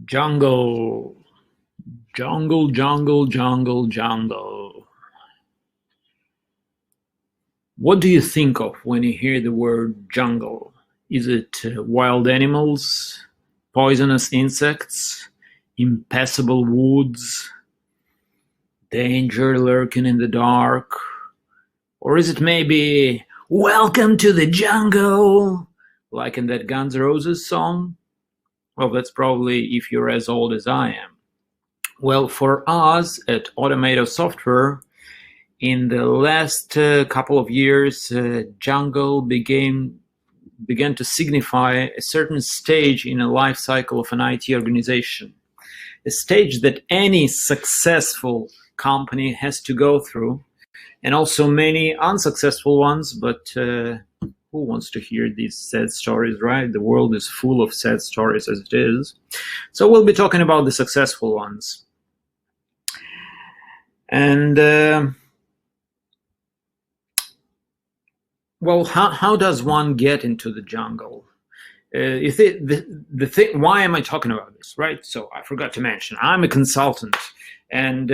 Jungle, jungle, jungle, jungle, jungle. What do you think of when you hear the word jungle? Is it wild animals, poisonous insects, impassable woods, danger lurking in the dark? Or is it maybe welcome to the jungle, like in that Guns N' Roses song? Well, that's probably if you're as old as I am. Well, for us at Otomato Software, in the last couple of years, jungle began to signify a certain stage in a life cycle of an IT organization, a stage that any successful company has to go through, and also many unsuccessful ones, but who wants to hear these sad stories, right? The world is full of sad stories as it is. So we'll be talking about the successful ones. And well, how does one get into the jungle? The thing, why am I talking about this, right? So I forgot to mention, I'm a consultant, and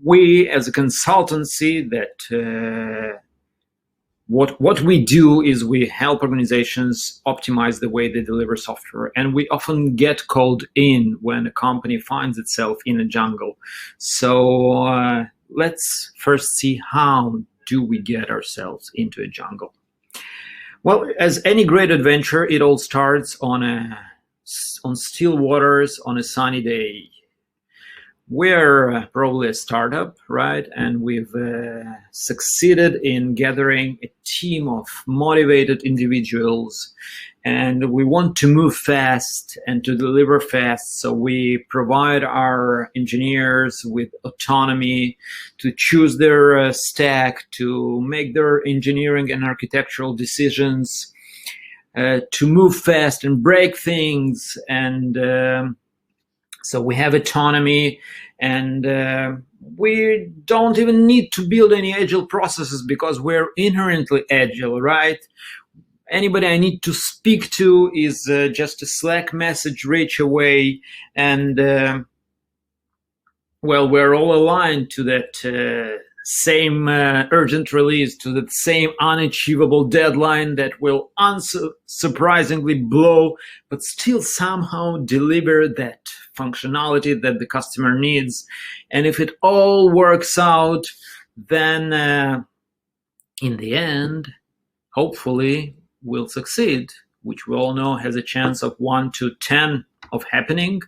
we as a consultancy that what we do is we help organizations optimize the way they deliver software, and we often get called in when a company finds itself in a jungle. So let's first see, how do we get ourselves into a jungle? Well, as any great adventure, it all starts on still waters on a sunny day. We're probably a startup, right? And we've succeeded in gathering a team of motivated individuals, and we want to move fast and to deliver fast. So we provide our engineers with autonomy to choose their stack, to make their engineering and architectural decisions, to move fast and break things. And so we have autonomy, and we don't even need to build any agile processes because we're inherently agile, right? Anybody I need to speak to is just a Slack message reach away, and well, we're all aligned to that same urgent release, to that same unachievable deadline that will unsurprisingly blow, but still somehow deliver that functionality that the customer needs. And if it all works out, then in the end, hopefully, we'll succeed, which we all know has a chance of 1 to 10 of happening.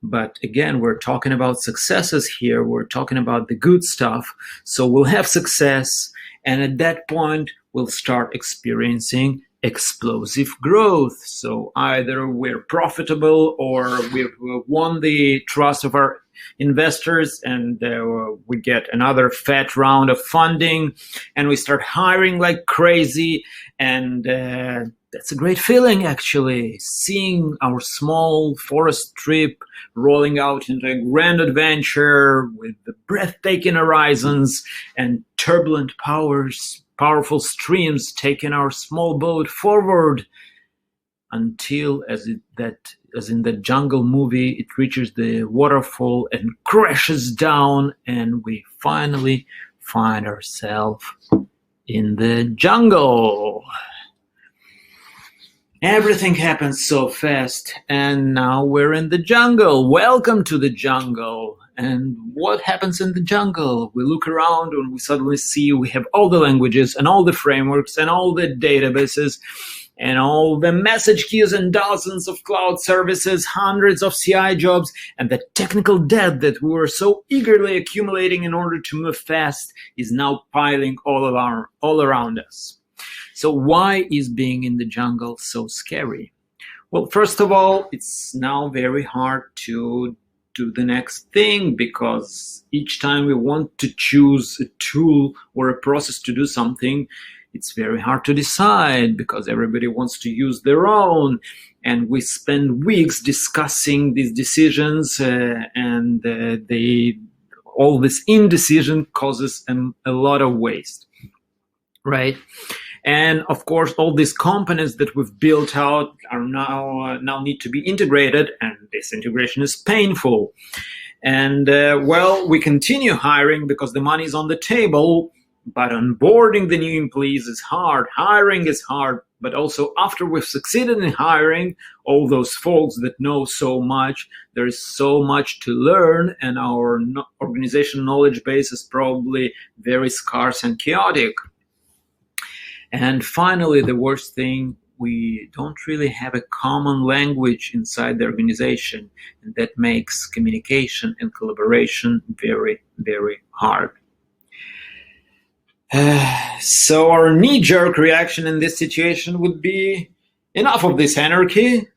But again, we're talking about successes here. We're talking about the good stuff. So we'll have success, and at that point, we'll start experiencing explosive growth. So either we're profitable, or we've won the trust of our investors, and we get another fat round of funding, and we start hiring like crazy. And that's a great feeling, actually, seeing our small forest trip rolling out into a grand adventure with the breathtaking horizons and turbulent powerful streams taking our small boat forward until, as in the jungle movie, it reaches the waterfall and crashes down, and we finally find ourselves in the jungle. Everything happens so fast, and now we're in the jungle. Welcome to the jungle. And what happens in the jungle? We look around and we suddenly see we have all the languages and all the frameworks and all the databases and all the message queues and dozens of cloud services, hundreds of CI jobs, and the technical debt that we were so eagerly accumulating in order to move fast is now piling all around us. So why is being in the jungle so scary? Well, first of all, it's now very hard to do the next thing, because each time we want to choose a tool or a process to do something, it's very hard to decide because everybody wants to use their own. And we spend weeks discussing these decisions, and all this indecision causes a lot of waste, right? And of course, all these components that we've built out are now need to be integrated, and this integration is painful. And well, we continue hiring because the money is on the table, but onboarding the new employees is hard. Hiring is hard, but also after we've succeeded in hiring all those folks that know so much, there is so much to learn, and our organization knowledge base is probably very scarce and chaotic. And finally, the worst thing, we don't really have a common language inside the organization, and that makes communication and collaboration very, very hard. So our knee-jerk reaction in this situation would be, enough of this anarchy.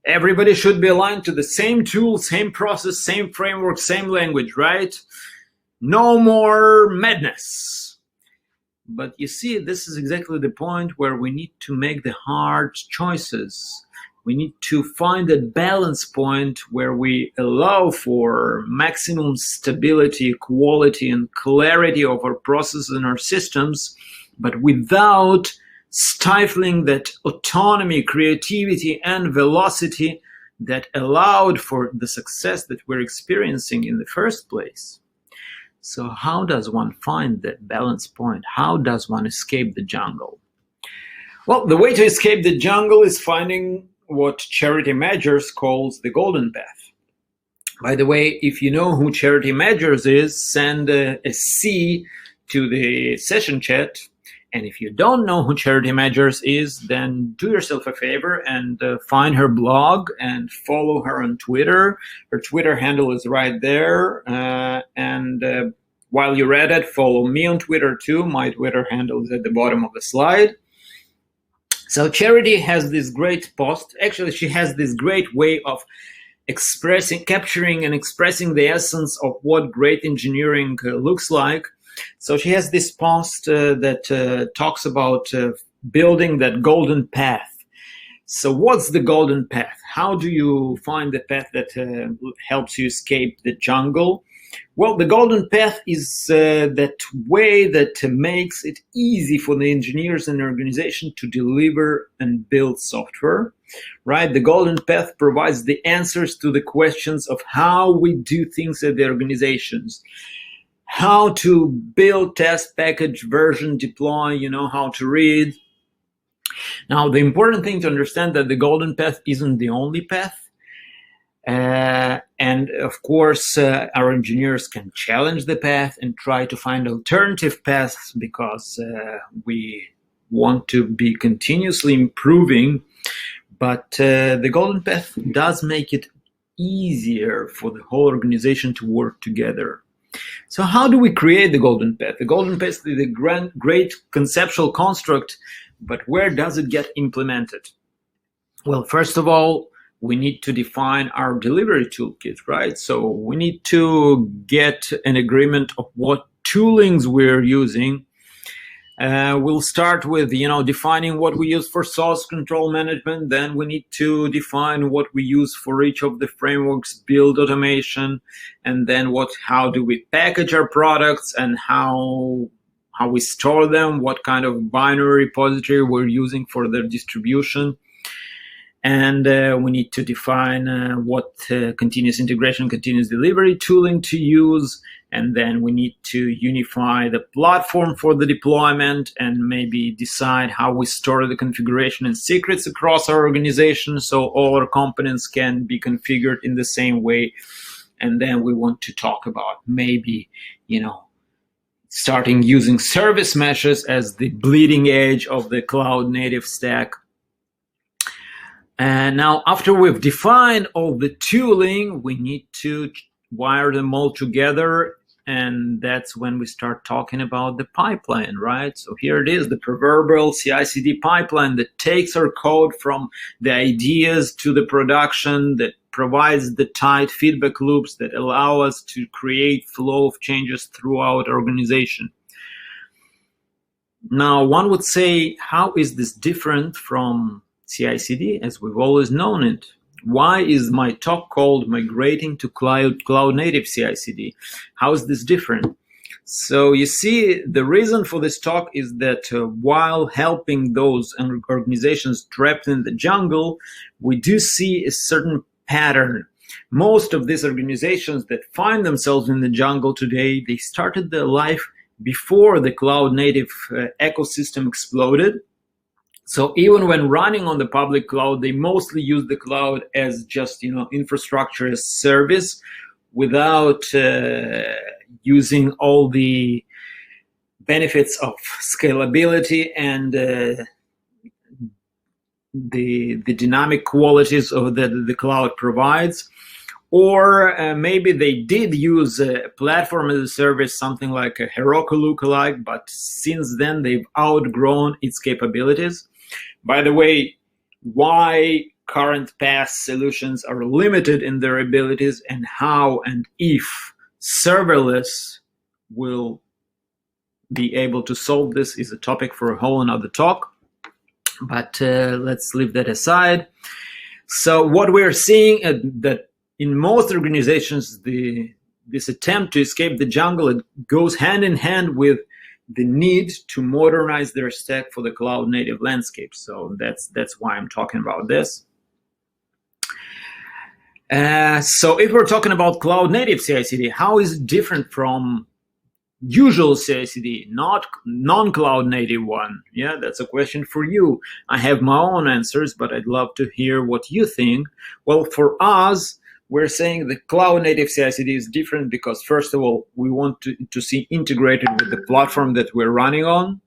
Everybody should be aligned to the same tool, same process, same framework, same language, right? No more madness. But you see, this is exactly the point where we need to make the hard choices. We need to find a balance point where we allow for maximum stability, quality, and clarity of our processes and our systems, but without stifling that autonomy, creativity, and velocity that allowed for the success that we're experiencing in the first place. So how does one find that balance point? How does one escape the jungle? Well, the way to escape the jungle is finding what Charity Majors calls the golden path. By the way, if you know who Charity Majors is, send a C to the session chat. And if you don't know who Charity Majors is, then do yourself a favor and find her blog and follow her on Twitter. Her Twitter handle is right there. And while you're at it, follow me on Twitter too. My Twitter handle is at the bottom of the slide. So Charity has this great post. Actually, she has this great way of capturing and expressing the essence of what great engineering looks like. So she has this post that talks about building that golden path. So what's the golden path? How do you find the path that helps you escape the jungle? Well, the golden path is that way that makes it easy for the engineers and the organization to deliver and build software, right? The golden path provides the answers to the questions of how we do things at the organizations, how to build, test, package, version, deploy, you know, how to read. Now, the important thing to understand that the golden path isn't the only path. And of course, our engineers can challenge the path and try to find alternative paths because we want to be continuously improving. But the golden path does make it easier for the whole organization to work together. So how do we create the golden path? The golden path is a great conceptual construct, but where does it get implemented? Well, first of all, we need to define our delivery toolkit, right? So we need to get an agreement of what toolings we're using. We'll start with, defining what we use for source control management. Then we need to define what we use for each of the frameworks, build automation, and then how do we package our products and how we store them, what kind of binary repository we're using for their distribution. And we need to define what continuous integration, continuous delivery tooling to use. And then we need to unify the platform for the deployment and maybe decide how we store the configuration and secrets across our organization so all our components can be configured in the same way. And then we want to talk about maybe, starting using service meshes as the bleeding edge of the cloud native stack. And now, after we've defined all the tooling, we need to wire them all together. And that's when we start talking about the pipeline, right? So here it is, the proverbial CICD pipeline that takes our code from the ideas to the production, that provides the tight feedback loops that allow us to create flow of changes throughout our organization. Now, one would say, how is this different from CICD as we've always known it? Why is my talk called Migrating to Cloud Native CICD? How is this different? So you see, the reason for this talk is that while helping those organizations trapped in the jungle, we do see a certain pattern. Most of these organizations that find themselves in the jungle today, they started their life before the cloud native ecosystem exploded. So even when running on the public cloud, they mostly use the cloud as just, infrastructure as service, without using all the benefits of scalability and the dynamic qualities of that the cloud provides. Or maybe they did use a platform as a service, something like a Heroku lookalike, but since then they've outgrown its capabilities. By the way, why current PaaS solutions are limited in their abilities, and how and if serverless will be able to solve this is a topic for a whole another talk. But let's leave that aside. So what we're seeing that in most organizations, this attempt to escape the jungle, it goes hand in hand with the need to modernize their stack for the cloud native landscape. So that's why I'm talking about this. So if we're talking about cloud native CI/CD, how is it different from usual CI/CD, not non-cloud native one? Yeah, that's a question for you. I have my own answers, but I'd love to hear what you think. Well, for us, we're saying the cloud native CI/CD is different because, first of all, we want to see integrated with the platform that we're running on,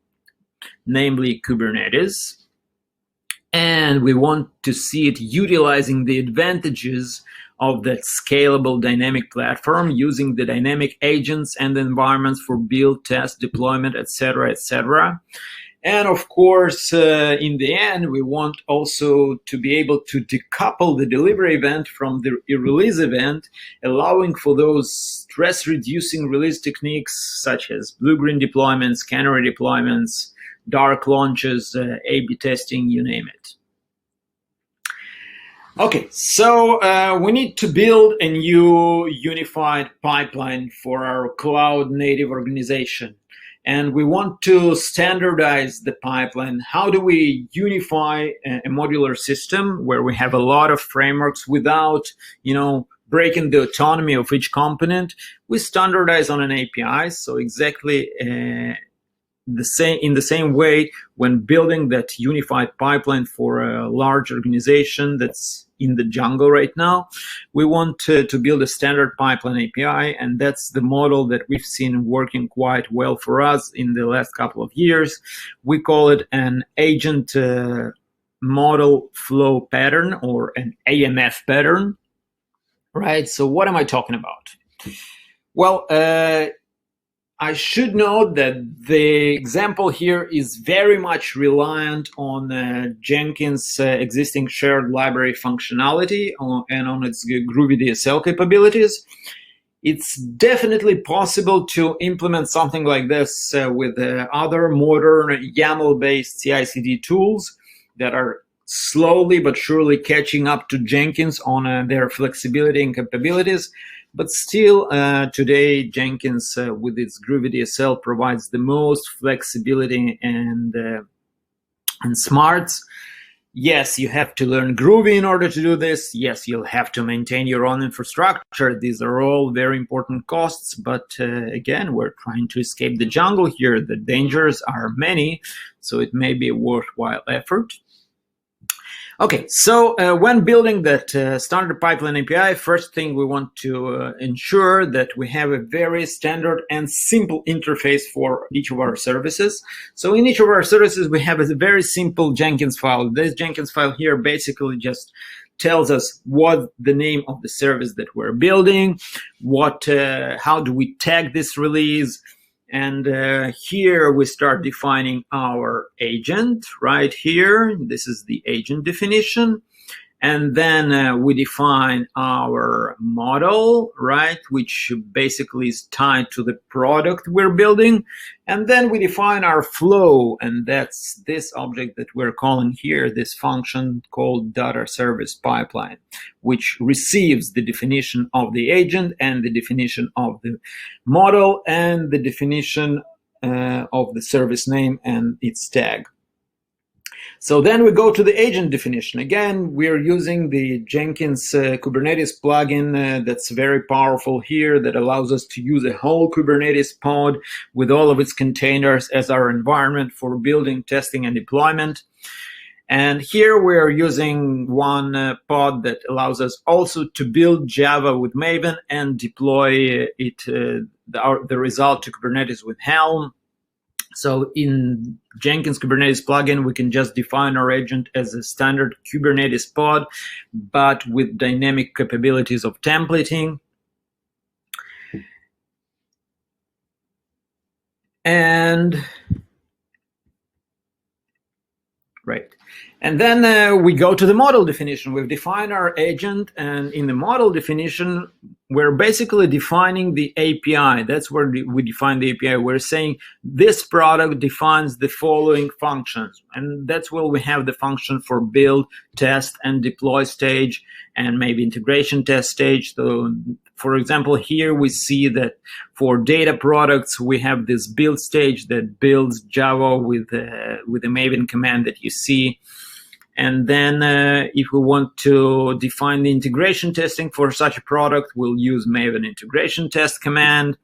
namely Kubernetes. And we want to see it utilizing the advantages of that scalable dynamic platform, using the dynamic agents and environments for build, test, deployment, etc., etc. And of course, in the end, we want also to be able to decouple the delivery event from the release event, allowing for those stress-reducing release techniques such as blue-green deployments, canary deployments, dark launches, A/B testing, you name it. Okay, so we need to build a new unified pipeline for our cloud native organization. And we want to standardize the pipeline. How do we unify a modular system where we have a lot of frameworks without, breaking the autonomy of each component? We standardize on an API. So exactly in the same way, when building that unified pipeline for a large organization that's in the jungle right now, we want to build a standard pipeline API, and that's the model that we've seen working quite well for us in the last couple of years. We call it an agent model flow pattern, or an AMF pattern, right? So what am I talking about? Well, I should note that the example here is very much reliant on Jenkins' existing shared library functionality and on its Groovy DSL capabilities. It's definitely possible to implement something like this with other modern YAML-based CI/CD tools that are slowly but surely catching up to Jenkins on their flexibility and capabilities. But still, today, Jenkins, with its Groovy DSL, provides the most flexibility and smarts. Yes, you have to learn Groovy in order to do this. Yes, you'll have to maintain your own infrastructure. These are all very important costs. But again, we're trying to escape the jungle here. The dangers are many, so it may be a worthwhile effort. Okay, so when building that standard pipeline API, first thing we want to ensure that we have a very standard and simple interface for each of our services. So in each of our services, we have a very simple Jenkins file. This Jenkins file here basically just tells us what the name of the service that we're building, how do we tag this release, and here we start defining our agent right here. This is the agent definition. And then we define our model, right, which basically is tied to the product we're building. And then we define our flow, and that's this object that we're calling here, this function called data service pipeline, which receives the definition of the agent and the definition of the model and the definition of the service name and its tag. So then we go to the agent definition. Again, we're using the Jenkins Kubernetes plugin that's very powerful here, that allows us to use a whole Kubernetes pod with all of its containers as our environment for building, testing, and deployment. And here we're using one pod that allows us also to build Java with Maven and deploy the result to Kubernetes with Helm. So in Jenkins Kubernetes plugin, we can just define our agent as a standard Kubernetes pod, but with dynamic capabilities of templating. And right. And then we go to the model definition. We've defined our agent, and in the model definition, we're basically defining the API. That's where we define the API. We're saying this product defines the following functions, and that's where we have the function for build, test, and deploy stage, and maybe integration test stage. So, for example, here we see that for data products, we have this build stage that builds Java with the Maven command that you see. And then if we want to define the integration testing for such a product, we'll use Maven integration test command.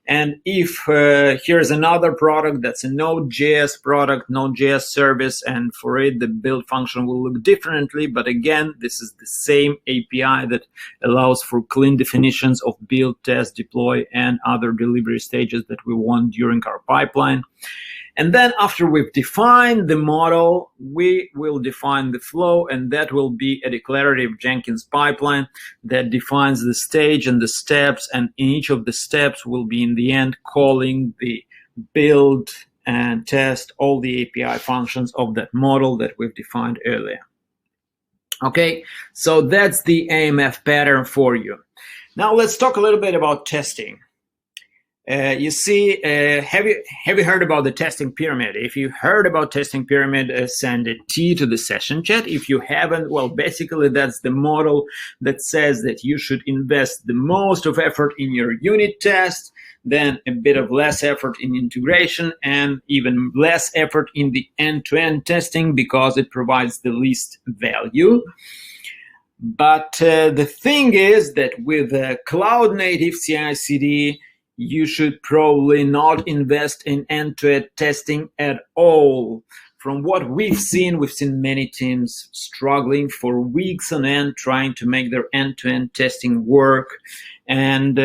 And if here's another product that's a Node.js product, Node.js service, and for it, the build function will look differently. But again, this is the same API that allows for clean definitions of build, test, deploy, and other delivery stages that we want during our pipeline. And then after we've defined the model, we will define the flow, and that will be a declarative Jenkins pipeline that defines the stage and the steps, and in each of the steps will be in the end calling the build and test all the API functions of that model that we've defined earlier. Okay, so that's the AMF pattern for you. Now let's talk a little bit about testing. You see, have you heard about the testing pyramid? If you heard about testing pyramid, send a T to the session chat. If you haven't, well, basically that's the model that says that you should invest the most of effort in your unit test, then a bit of less effort in integration, and even less effort in the end-to-end testing because it provides the least value. But the thing is that with cloud-native CICD, you should probably not invest in end-to-end testing at all. From what we've seen many teams struggling for weeks on end trying to make their end-to-end testing work and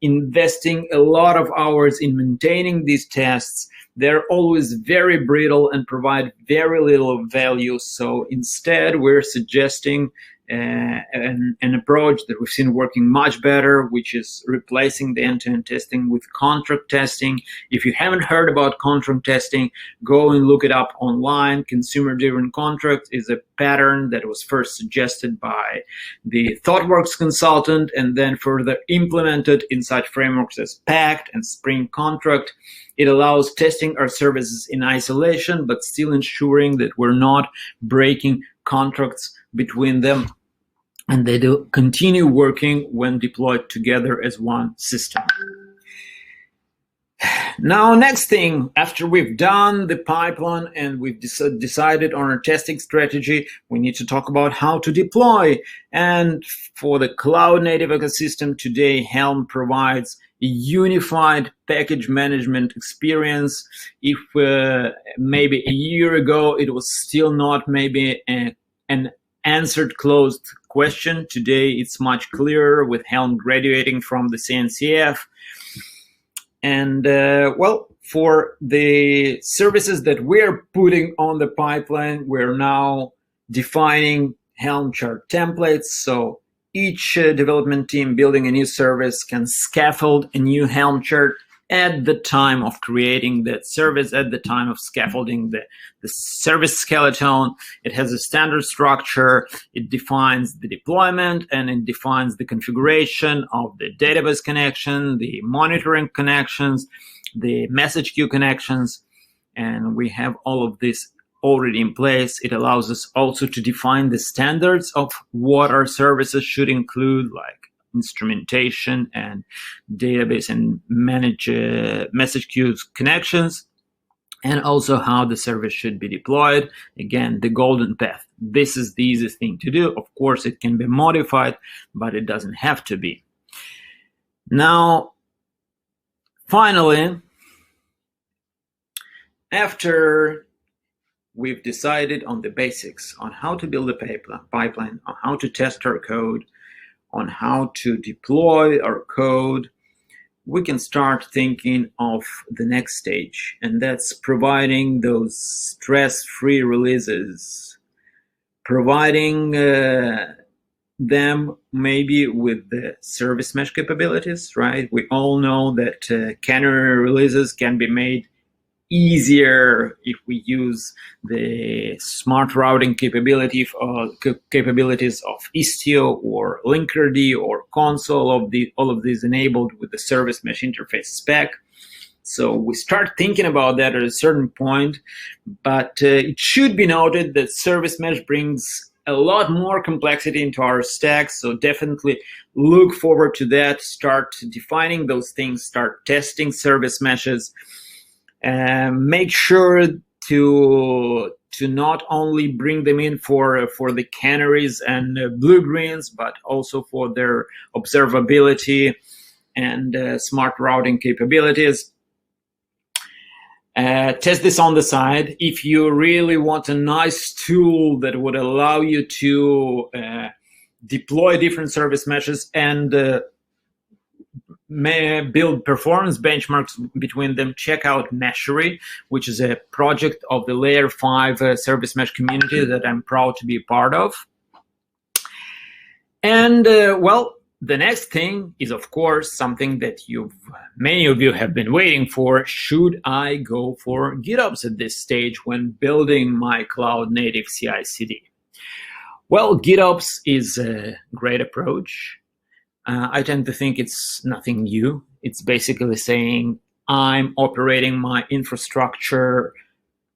investing a lot of hours in maintaining these tests. They're always very brittle and provide very little value. So instead, we're suggesting an approach that we've seen working much better, which is replacing the end-to-end testing with contract testing. If you haven't heard about contract testing, go and look it up online. Consumer-driven contract is a pattern that was first suggested by the ThoughtWorks consultant and then further implemented in such frameworks as Pact and Spring Contract. It allows testing our services in isolation, but still ensuring that we're not breaking contracts between them, and they do continue working when deployed together as one system. Now, next thing, after we've done the pipeline and we've decided on our testing strategy, we need to talk about how to deploy. And for the cloud-native ecosystem today, Helm provides a unified package management experience. If maybe a year ago it was still not maybe an answered closed question, today it's much clearer with Helm graduating from the CNCF. And well, for the services that we're putting on the pipeline, we're now defining Helm chart templates. So each development team building a new service can scaffold a new Helm chart at the time of creating that service, at the time of scaffolding the service skeleton. It has a standard structure. It defines the deployment, and it defines the configuration of the database connection, the monitoring connections, the message queue connections, and we have all of this already in place. It allows us also to define the standards of what our services should include, like instrumentation and database and manage message queues connections, and also how the service should be deployed. Again, the golden path. This is the easiest thing to do. Of course, it can be modified, but it doesn't have to be. Now, finally, after we've decided on the basics, on how to build a pipeline, on how to test our code, on how to deploy our code, we can start thinking of the next stage, and that's providing those stress-free releases, providing them maybe with the service mesh capabilities, right? We all know that canary releases can be made easier if we use the smart routing capabilities of Istio or Linkerd or Console, all of these enabled with the service mesh interface spec. So we start thinking about that at a certain point, but it should be noted that service mesh brings a lot more complexity into our stack, so definitely look forward to that. Start defining those things, start testing service meshes. Make sure to not only bring them in for the canaries and blue greens, but also for their observability and smart routing capabilities. Test this on the side. If you really want a nice tool that would allow you to deploy different service meshes and may build performance benchmarks between them, check out Meshery, which is a project of the Layer 5 service mesh community that I'm proud to be a part of. And well, the next thing is, of course, something that many of you have been waiting for. Should I go for GitOps at this stage when building my cloud native CI/CD? Well, GitOps is a great approach. I tend to think it's nothing new. It's basically saying I'm operating my infrastructure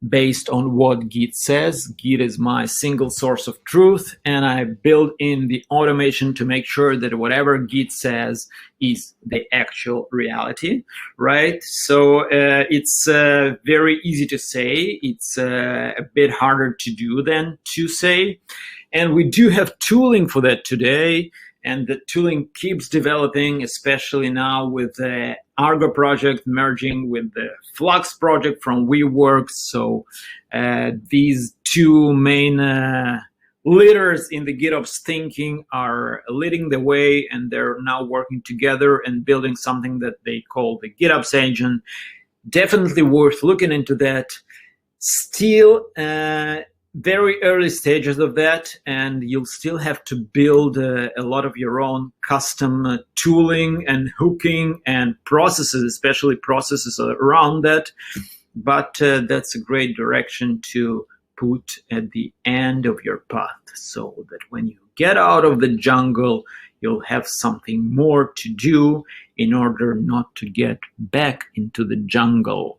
based on what Git says. Git is my single source of truth, and I build in the automation to make sure that whatever Git says is the actual reality, right? So it's very easy to say. It's a bit harder to do than to say. And we do have tooling for that today. And the tooling keeps developing, especially now with the Argo project merging with the Flux project from WeWork. So these two main leaders in the GitOps thinking are leading the way, and they're now working together and building something that they call the GitOps agent. Definitely worth looking into that. Still, very early stages of that, and you'll still have to build a lot of your own custom tooling and hooking and processes, especially processes around that. But that's a great direction to put at the end of your path, so that when you get out of the jungle, you'll have something more to do in order not to get back into the jungle.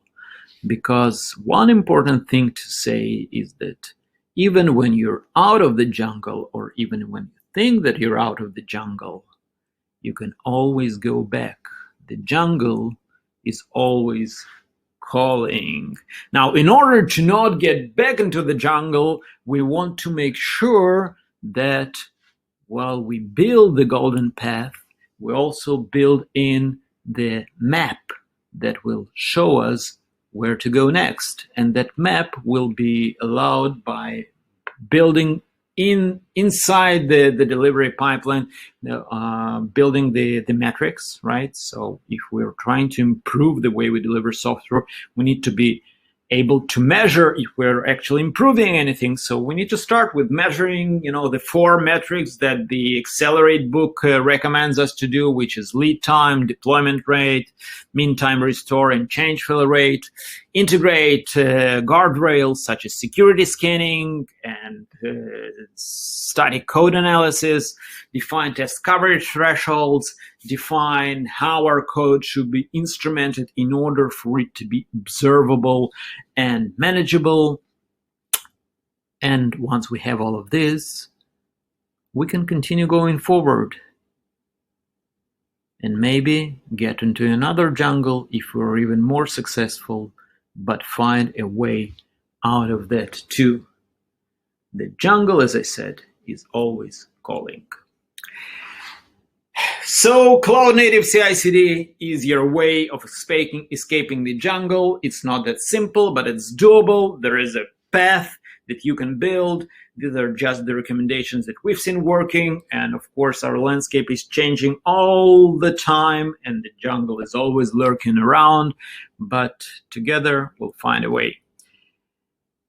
Because one important thing to say is that even when you're out of the jungle, or even when you think that you're out of the jungle, you can always go back. The jungle is always calling. Now, in order to not get back into the jungle, we want to make sure that while we build the golden path, we also build in the map that will show us where to go next. And that map will be allowed by building inside the delivery pipeline, building the metrics, right? So if we're trying to improve the way we deliver software, we need to be able to measure if we're actually improving anything. So we need to start with measuring, the 4 metrics that the Accelerate book recommends us to do, which is lead time, deployment rate, mean time restore and change failure rate. Integrate guardrails such as security scanning and static code analysis. Define test coverage thresholds. Define how our code should be instrumented in order for it to be observable and manageable. And once we have all of this, we can continue going forward and maybe get into another jungle if we're even more successful, but find a way out of that too. The jungle, as I said, is always calling. So cloud native CICD is your way of escaping the jungle. It's not that simple, but it's doable. There is a path that you can build. These are just the recommendations that we've seen working. And of course, our landscape is changing all the time and the jungle is always lurking around, but together we'll find a way.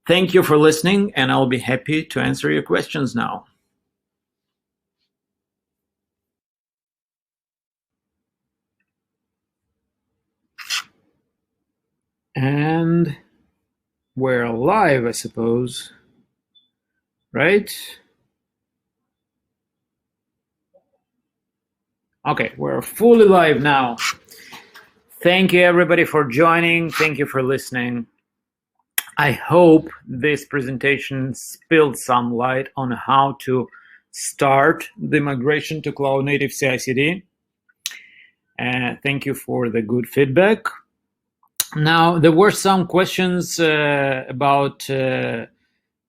Thank you for listening, and I'll be happy to answer your questions now. And we're live, I suppose, right? Okay, we're fully live now. Thank you everybody for joining. Thank you for listening. I hope this presentation spilled some light on how to start the migration to cloud native CI/CD. Thank you for the good feedback. Now, there were some questions about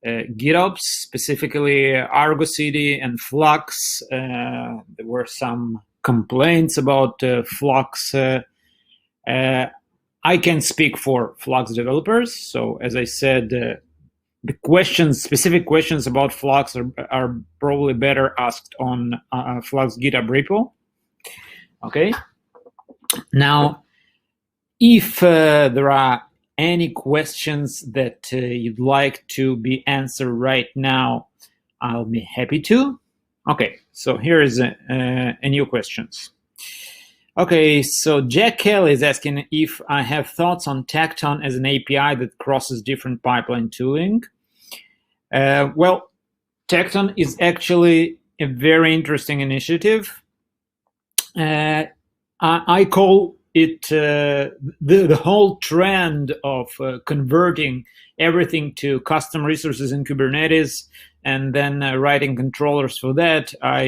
GitOps, specifically Argo CD and Flux. There were some complaints about Flux. I can speak for Flux developers. So as I said, the specific questions about Flux are probably better asked on Flux GitHub repo. Okay. Now, if there are any questions that you'd like to be answered right now, I'll be happy to. Okay, so here is a new questions. Okay, so Jack Kelly is asking if I have thoughts on Tecton as an API that crosses different pipeline tooling. Well, Tecton is actually a very interesting initiative. I call it the whole trend of converting everything to custom resources in Kubernetes and then writing controllers for that. I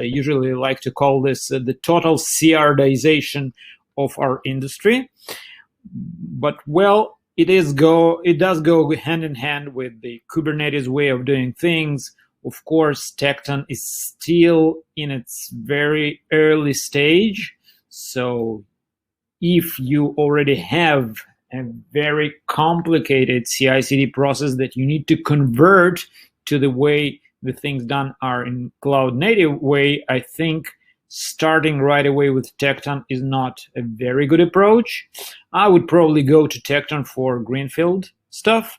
usually like to call this the total CRDization of our industry. But well, it does go hand in hand with the Kubernetes way of doing things. Of course, Tecton is still in its very early stage. So if you already have a very complicated CI/CD process that you need to convert to the way the things done are in cloud native way, I think starting right away with Tecton is not a very good approach. I would probably go to Tecton for greenfield stuff.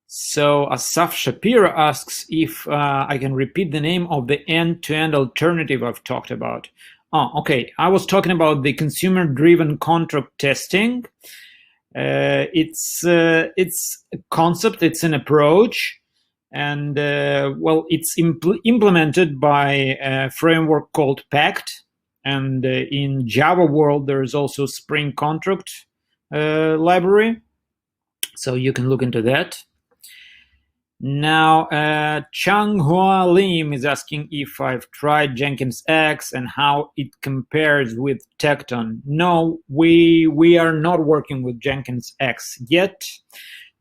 So Asaf Shapiro asks if I can repeat the name of the end-to-end alternative I've talked about. Oh, okay. I was talking about the consumer-driven contract testing. It's a concept. It's an approach, and well, it's implemented by a framework called Pact. And in Java world, there is also Spring Contract library, so you can look into that. Now, Chang Hua Lim is asking if I've tried Jenkins X and how it compares with Tecton. No, we are not working with Jenkins X yet.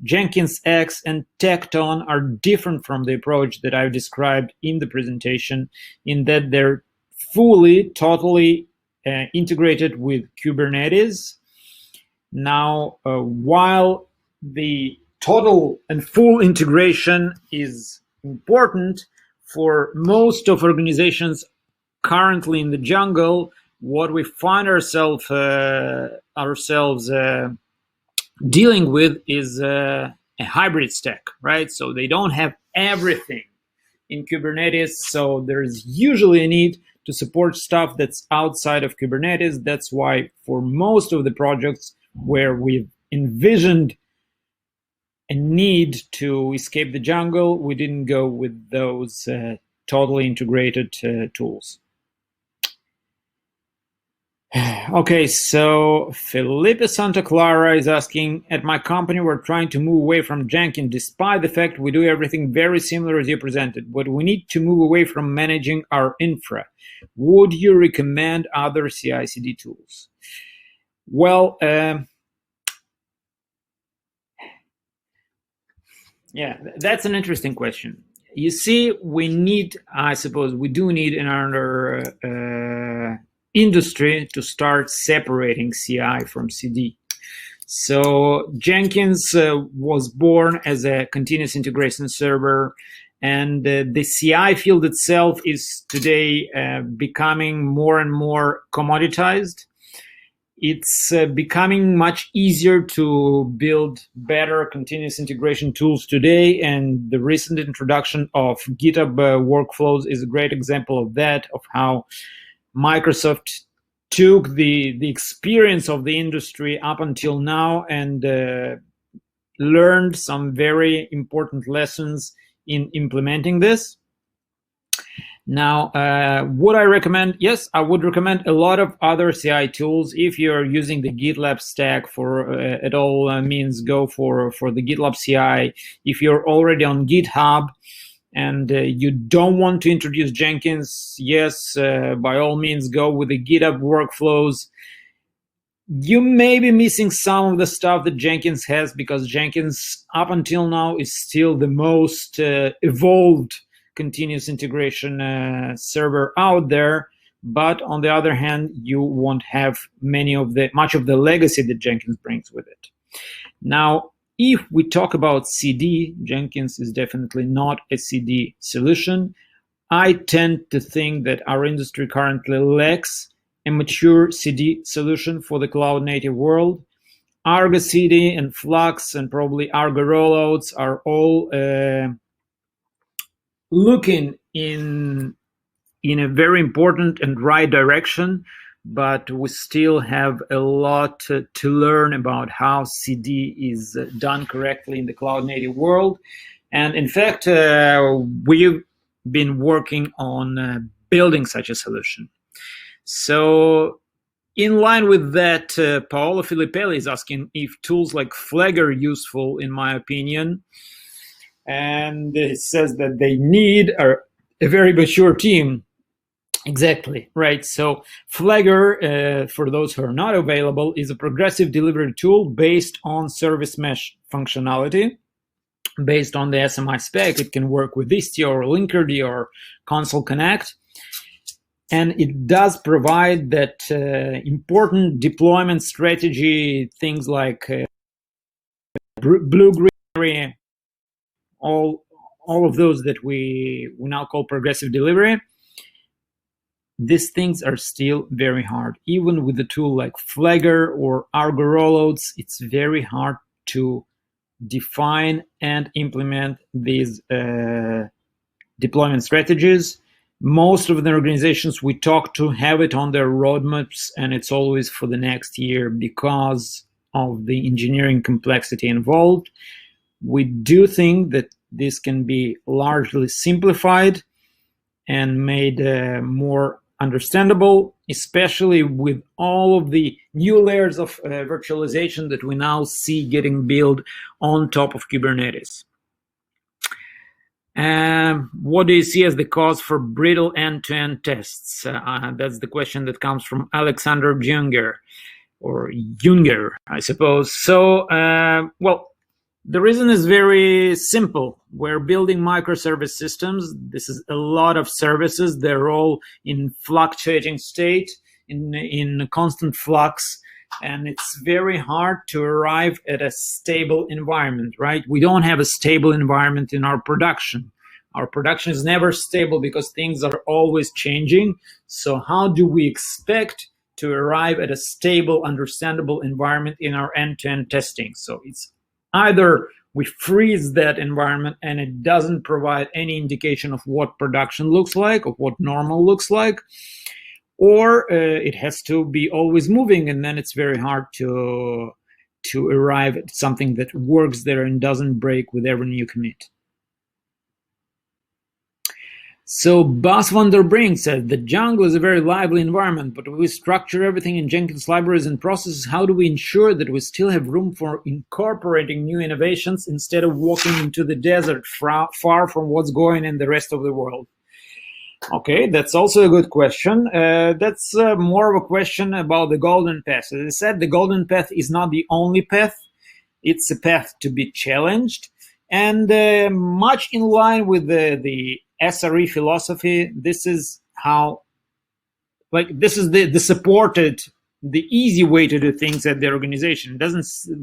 Jenkins X and Tecton are different from the approach that I've described in the presentation, in that they're totally integrated with Kubernetes. Now, while the total and full integration is important for most of organizations currently in the jungle, what we find ourselves dealing with is a hybrid stack, right? So they don't have everything in Kubernetes, so there's usually a need to support stuff that's outside of Kubernetes. That's why for most of the projects where we've envisioned a need to escape the jungle, we didn't go with those totally integrated tools. Okay, so Felipe Santa Clara is asking, at my company, we're trying to move away from Jenkins, despite the fact we do everything very similar as you presented, but we need to move away from managing our infra. Would you recommend other CI/CD tools? Well, yeah, that's an interesting question. You see, I suppose we do need another industry to start separating CI from CD. So Jenkins was born as a continuous integration server, and the CI field itself is today becoming more and more commoditized. It's becoming much easier to build better continuous integration tools today, and the recent introduction of GitHub workflows is a great example of that, of how Microsoft took the experience of the industry up until now and learned some very important lessons in implementing this. Now, would I recommend? Yes, I would recommend a lot of other CI tools. If you're using the GitLab stack, for it all means go for the GitLab CI. If you're already on GitHub and you don't want to introduce Jenkins, yes, by all means go with the GitHub workflows. You may be missing some of the stuff that Jenkins has, because Jenkins up until now is still the most evolved continuous integration server out there. But on the other hand, you won't have much of the legacy that Jenkins brings with it. Now, if we talk about CD, Jenkins is definitely not a CD solution. I tend to think that our industry currently lacks a mature CD solution for the cloud-native world. Argo CD and Flux and probably Argo rollouts are all looking in a very important and right direction, but we still have a lot to learn about how CD is done correctly in the cloud-native world. And in fact, we've been working on building such a solution. So in line with that, Paolo Filippelli is asking if tools like Flag are useful, in my opinion. And it says that they need a very mature team. Exactly, right. So Flagger, for those who are not available, is a progressive delivery tool based on service mesh functionality. Based on the SMI spec, it can work with Istio or Linkerd or Console Connect. And it does provide that important deployment strategy, things like blue-green area, all of those that we now call progressive delivery. These things are still very hard. Even with a tool like Flagger or Argo rollouts, it's very hard to define and implement these deployment strategies. Most of the organizations we talk to have it on their roadmaps, and it's always for the next year because of the engineering complexity involved. We do think that this can be largely simplified and made more understandable, especially with all of the new layers of virtualization that we now see getting built on top of Kubernetes. What do you see as the cause for brittle end-to-end tests? That's the question that comes from Alexander Junger, or Junger, I suppose. So, well, the reason is very simple. We're building microservice systems. This is a lot of services. They're all in fluctuating state, in constant flux, and it's very hard to arrive at a stable environment, right? We don't have a stable environment in our production. Our production is never stable because things are always changing. So how do we expect to arrive at a stable, understandable environment in our end-to-end testing? So it's either we freeze that environment and it doesn't provide any indication of what production looks like, of what normal looks like, or it has to be always moving, and then it's very hard to arrive at something that works there and doesn't break with every new commit. So Bas van der Brink said, the Django is a very lively environment, but we structure everything in Jenkins libraries and processes. How do we ensure that we still have room for incorporating new innovations instead of walking into the desert far from what's going in the rest of the world? Okay, that's also a good question. That's more of a question about the golden path. As I said, the golden path is not the only path. It's a path to be challenged. And much in line with the SRE philosophy, this is how, this is the supported, the easy way to do things at the organization. It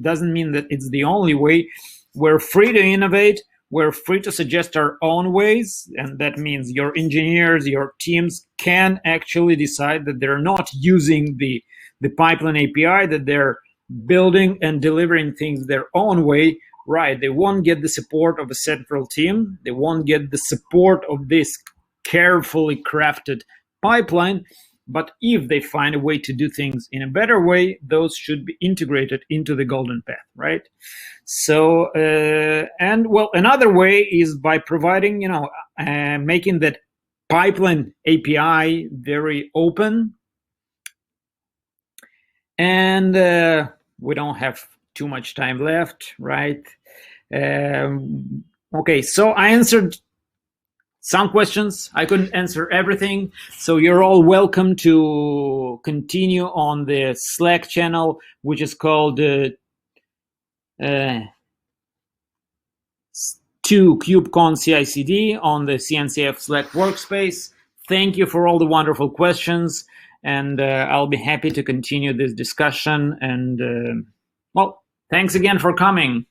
doesn't mean that it's the only way. We're free to innovate. We're free to suggest our own ways. And that means your engineers, your teams can actually decide that they're not using the pipeline API, that they're building and delivering things their own way. Right, they won't get the support of a central team. They won't get the support of this carefully crafted pipeline. But if they find a way to do things in a better way, those should be integrated into the golden path, right? So, and well, another way is by providing, making that pipeline API very open. And we don't have too much time left, right? Okay, so I answered some questions. I couldn't answer everything. So you're all welcome to continue on the Slack channel, which is called 2KubeCon CICD on the CNCF Slack workspace. Thank you for all the wonderful questions. And I'll be happy to continue this discussion. And well, thanks again for coming.